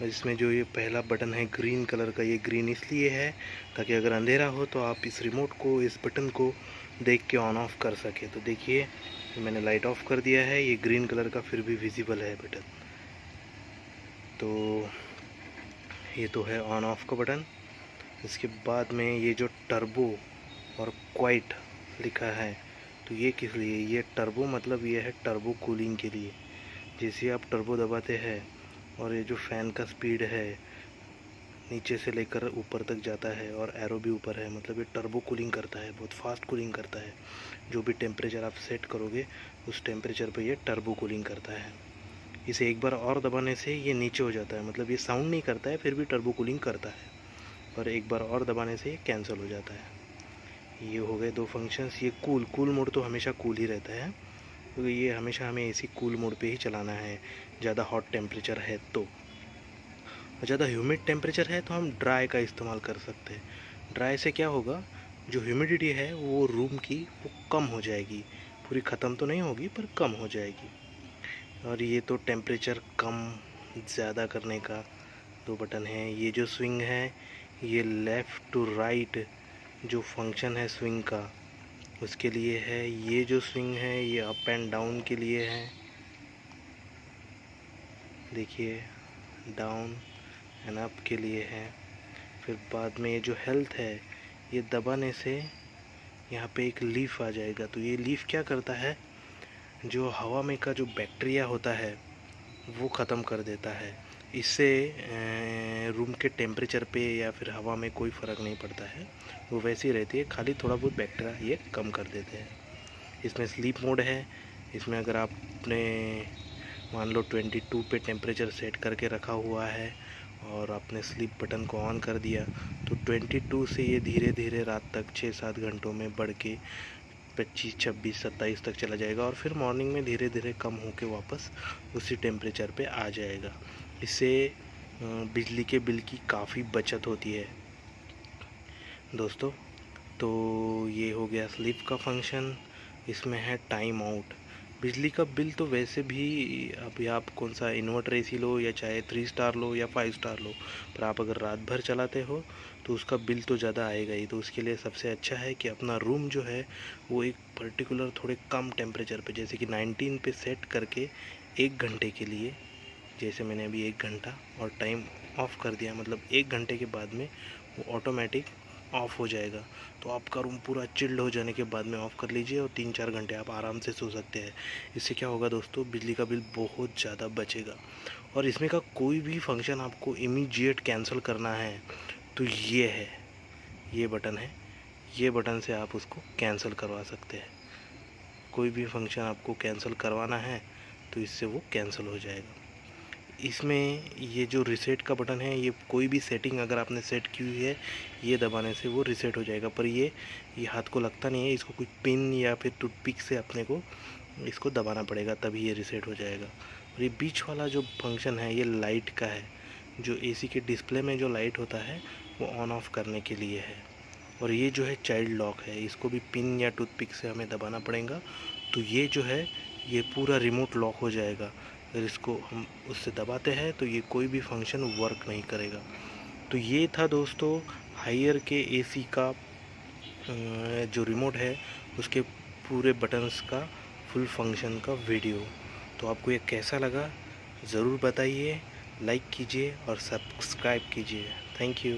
और इसमें जो ये पहला बटन है ग्रीन कलर का, ये ग्रीन इसलिए है ताकि अगर अंधेरा हो तो आप इस रिमोट को, इस बटन को देख के ऑन ऑफ कर सके। तो देखिए मैंने लाइट ऑफ कर दिया है, ये ग्रीन कलर का फिर भी विजिबल है बटन। तो ये तो है ऑन ऑफ का बटन। इसके बाद में ये जो टर्बो और क्वाइट लिखा है, तो ये किस लिए? ये टर्बो मतलब ये है टर्बो कूलिंग के लिए। जैसे आप टर्बो दबाते हैं और ये जो फ़ैन का स्पीड है नीचे से लेकर ऊपर तक जाता है और एरो भी ऊपर है, मतलब ये टर्बो कूलिंग करता है, बहुत फास्ट कूलिंग करता है। जो भी टेम्परेचर आप सेट करोगे उस टेम्परेचर पे ये टर्बो कूलिंग करता है। इसे एक बार और दबाने से ये नीचे हो जाता है, मतलब ये साउंड नहीं करता है फिर भी टर्बो कूलिंग करता है, और एक बार और दबाने से ये कैंसिल हो जाता है। ये हो गए दो फंक्शंस। ये कूल मोड तो हमेशा कूल ही रहता है, क्योंकि ये हमेशा हमें एसी कूल मोड पे ही चलाना है। ज़्यादा हॉट टेम्परेचर है तो, ज़्यादा ह्यूमिड टेम्परेचर है तो हम ड्राई का इस्तेमाल कर सकते हैं। ड्राई से क्या होगा, जो ह्यूमिडिटी है वो रूम की वो कम हो जाएगी, पूरी ख़त्म तो नहीं होगी पर कम हो जाएगी। और ये तो टेम्परेचर कम ज़्यादा करने का दो बटन है। ये जो स्विंग है ये लेफ़्ट टू राइट जो फंक्शन है स्विंग का उसके लिए है। ये जो स्विंग है ये अप एंड डाउन के लिए है। देखिए डाउन एंड अप के लिए है। फिर बाद में ये जो हेल्थ है ये दबाने से यहाँ पे एक लीफ आ जाएगा। तो ये लीफ क्या करता है, जो हवा में का जो बैक्टीरिया होता है वो ख़त्म कर देता है। इससे रूम के टेम्परेचर पे या फिर हवा में कोई फ़र्क नहीं पड़ता है, वो वैसी रहती है, खाली थोड़ा बहुत बैक्टीरिया ये कम कर देते हैं। इसमें स्लीप मोड है। इसमें अगर आपने मान लो 22 पे टेम्परेचर सेट करके रखा हुआ है और आपने स्लीप बटन को ऑन कर दिया तो 22 से ये धीरे धीरे रात तक 6-7 घंटों में बढ़ के 25, 26, 27 तक चला जाएगा और फिर मॉर्निंग में धीरे धीरे कम होके वापस उसी टेम्परेचर पे आ जाएगा। इससे बिजली के बिल की काफ़ी बचत होती है दोस्तों। तो ये हो गया स्लीप का फंक्शन। इसमें है टाइम आउट। बिजली का बिल तो वैसे भी अभी आप कौन सा इन्वर्टर एसी लो या चाहे 3 स्टार लो या 5 स्टार लो, पर आप अगर रात भर चलाते हो तो उसका बिल तो ज़्यादा आएगा ही। तो उसके लिए सबसे अच्छा है कि अपना रूम जो है वो एक पर्टिकुलर थोड़े कम टेम्परेचर पे, जैसे कि 19 पे सेट करके 1 घंटे के लिए, जैसे मैंने अभी 1 घंटा और टाइम ऑफ़ कर दिया, मतलब 1 घंटे के बाद में वो ऑटोमेटिक ऑफ़ हो जाएगा। तो आपका रूम पूरा चिल्ड हो जाने के बाद में ऑफ़ कर लीजिए और 3-4 घंटे आप आराम से सो सकते हैं। इससे क्या होगा दोस्तों, बिजली का बिल बहुत ज़्यादा बचेगा। और इसमें का कोई भी फंक्शन आपको इमीडिएट कैंसिल करना है तो ये है, ये बटन है, ये बटन से आप उसको कैंसिल करवा सकते हैं। कोई भी फंक्शन आपको कैंसिल करवाना है तो इससे वो कैंसिल हो जाएगा। इसमें ये जो रीसेट का बटन है, ये कोई भी सेटिंग अगर आपने सेट की हुई है ये दबाने से वो रीसेट हो जाएगा, पर ये हाथ को लगता नहीं है, इसको कोई पिन या फिर टूथपिक से अपने को इसको दबाना पड़ेगा तभी ये रीसेट हो जाएगा। और ये बीच वाला जो फंक्शन है ये लाइट का है, जो एसी के डिस्प्ले में जो लाइट होता है वो ऑन ऑफ करने के लिए है। और ये जो है चाइल्ड लॉक है, इसको भी पिन या टूथपिक से हमें दबाना पड़ेगा तो ये जो है ये पूरा रिमोट लॉक हो जाएगा। अगर इसको हम उससे दबाते हैं तो ये कोई भी फंक्शन वर्क नहीं करेगा। तो ये था दोस्तों हायर के एसी का जो रिमोट है उसके पूरे बटन्स का फुल फंक्शन का वीडियो। तो आपको ये कैसा लगा ज़रूर बताइए, लाइक कीजिए और सब्सक्राइब कीजिए। Thank you.